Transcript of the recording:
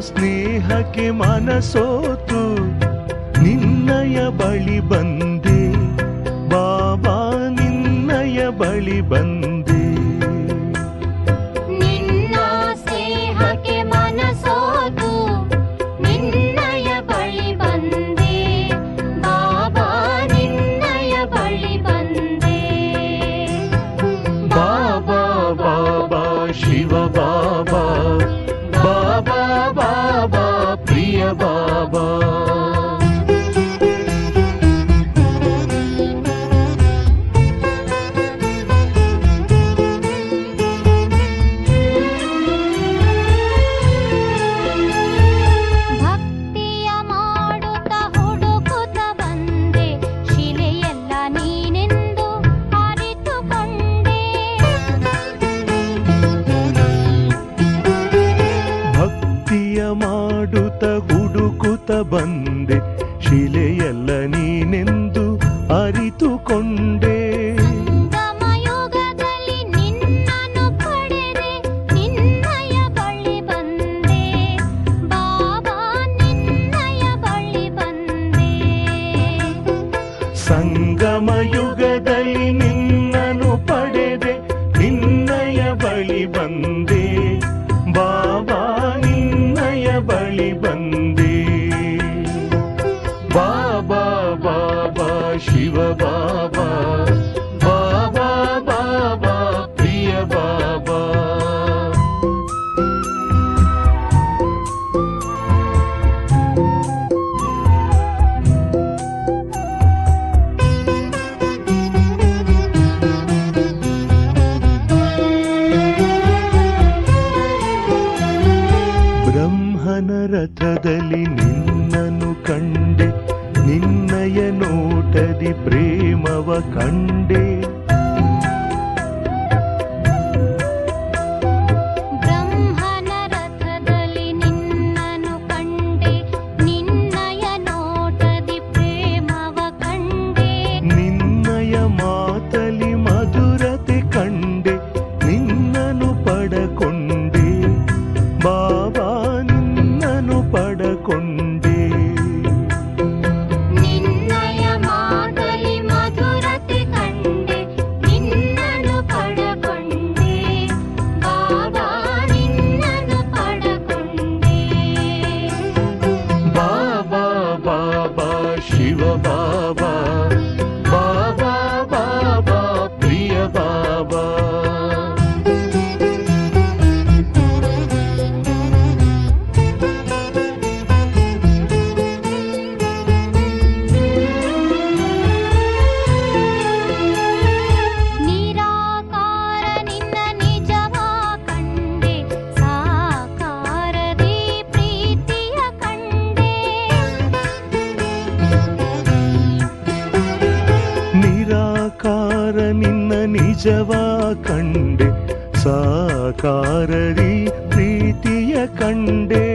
ಸ್ನೇಹಕ್ಕೆ ಮನಸೋತು ನಿನ್ನಯ ಬಳಿ ಬಂದೆ ಬಾಬಾ, ನಿನ್ನಯ ಬಳಿ ಬಂದೆ. ನಿನ್ನ ಸ್ನೇಹಕ್ಕೆ ಮನಸೋತು ನಿನ್ನಯ ಬಳಿ ಬಂದೆ ಬಾಬಾ, ನಿನ್ನಯ ಬಳಿ ಬಂದೆ. ಬಾಬಾ ಬಾಬಾ ಶಿವ ಬಾಬಾ, ಬಾಬಾ ಬಾಬಾ ಪ್ರಿಯ ಬಾಬಾ. ಮಾಡುತ್ತ ಹುಡುಕುತ್ತ ಬಂದೆ, ಶಿಲೆಯಲ್ಲ ನೀನೆಂದು ಅರಿತುಕೊಂಡೆ. ಸಂಗಮಯುಗದಲ್ಲಿ ನಿನ್ನನ್ನು ಪಡೆದೆ ನಿನ್ನಯ ಬಳಿ ಬಂದೆ ಬಾಬಾ, ನಿನ್ನಯ ಬಳಿ ಬಂದೆ. ಸಂಗಮಯುಗದಲ್ಲಿ ನಿನ್ನನ್ನು ಪಡೆದೆ ನಿನ್ನಯ ಬಳಿ ಬಂದೆ ಬಾಬಾ, ನಿನ್ನಯ ಬಳಿ ಬಂದೆ. ಬಾಬಾ ಬಾಬಾ ಶಿವ ಬಾಬಾ, ಬಾಬಾ ಬಾಬಾ ಪ್ರಿಯ ಬಾಬಾ. ಬ್ರಹ್ಮನ ರಥದಲ್ಲಿ ನಿನ್ನನ್ನು ಕಂಡೆ, ನಿನ್ನಯ ನೋಟದಿ ಪ್ರೇಮವ ಕಂಡೆ. ಬ್ರಹ್ಮನ ರಥದಲ್ಲಿ ನಿನ್ನನ್ನು ಕಂಡೆ, ನಿನ್ನಯ ನೋಟದಿ ಪ್ರೇಮವ ಕಂಡೆ. ನಿನ್ನಯ ಮಾತಲಿ ಮಧುರತೆ ಕಂಡೆ, ನಿನ್ನನ್ನು ಪಡಕೊಂಡೆ ಬಾಬಾ, ನಿನ್ನನ್ನು ಪಡಕೊಂಡೆ. ನಿನ್ನಯ ಮಾತಲಿ ಮಧುರತೆ ಕಂಡೆ, ನಿನ್ನನ್ನು ಪಡಕೊಂಡೆ ಬಾಬಾ, ನಿನ್ನನ್ನು ಪಡಕೊಂಡೆ. ಬಾಬಾ ಬಾಬಾ ಶಿವ ಬಾಬಾ, ಬಾಬಾ ಬಾಬಾ ಪ್ರಿಯ ಬಾಬಾ. ನಿರಾಕಾರ ನಿನ್ನ ನಿಜವಾ ಕಂಡೆ, ಸಾಕಾರದಿ ಪ್ರೀತಿಯ ಕಂಡೆ. ನಿರಾಕಾರ ನಿನ್ನ ನಿಜವಾ ಕಂಡೆ, ಸಾಕಾರದಿ ಪ್ರೀತಿಯ ಕಂಡೆ.